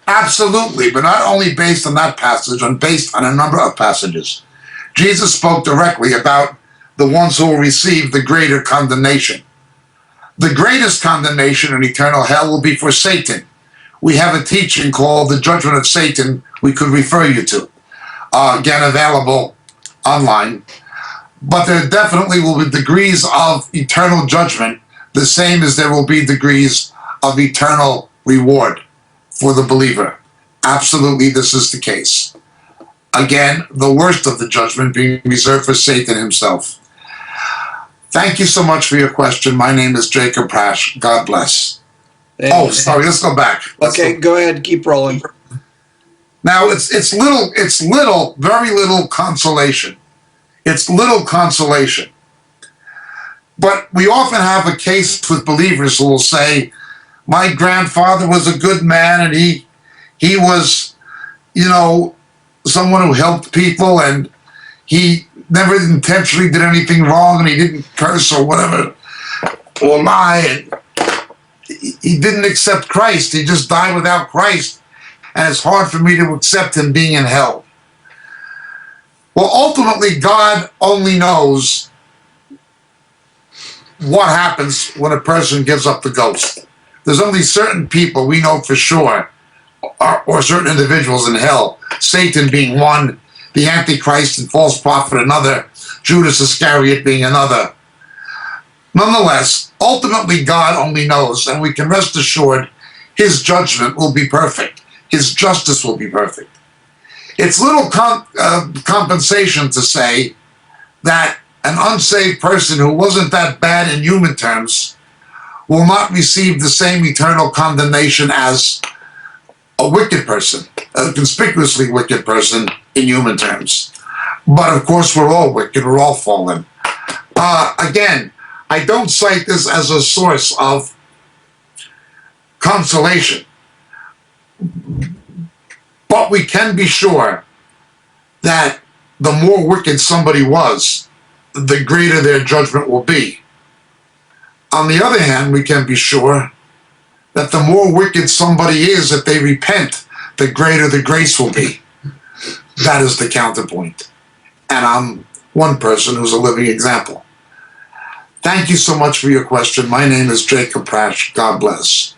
Absolutely, but not only based on that passage, but based on a number of passages. Jesus spoke directly about the ones who will receive the greater condemnation. The greatest condemnation in eternal hell will be for Satan. We have a teaching called The Judgment of Satan we could refer you to. Again, available online. But there definitely will be degrees of eternal judgment, the same as there will be degrees of eternal reward for the believer. Absolutely, this is the case. Again, the worst of the judgment being reserved for Satan himself. Thank you so much for your question. My name is Jacob Prasch. God bless. Oh, sorry, let's go back. Go ahead, keep rolling. Now, it's little, very little consolation. It's little consolation. But we often have a case with believers who will say, my grandfather was a good man, and he was, someone who helped people, and he never intentionally did anything wrong, and he didn't curse or whatever, or lie, and he didn't accept Christ. He just died without Christ, and it's hard for me to accept him being in hell. Well, ultimately, God only knows what happens when a person gives up the ghost. There's only certain people we know for sure, or certain individuals in hell, Satan being one, the Antichrist and false prophet another, Judas Iscariot being another. Nonetheless, ultimately God only knows, and we can rest assured his judgment will be perfect. His justice will be perfect. It's little compensation to say that an unsaved person who wasn't that bad in human terms will not receive the same eternal condemnation as a wicked person, a conspicuously wicked person in human terms. But of course, we're all wicked, we're all fallen. Again, I don't cite this as a source of consolation, but we can be sure that the more wicked somebody was, the greater their judgment will be. On the other hand, we can be sure that the more wicked somebody is, if they repent, the greater the grace will be. That is the counterpoint. And I'm one person who's a living example. Thank you so much for your question. My name is Jacob Prasch. God bless.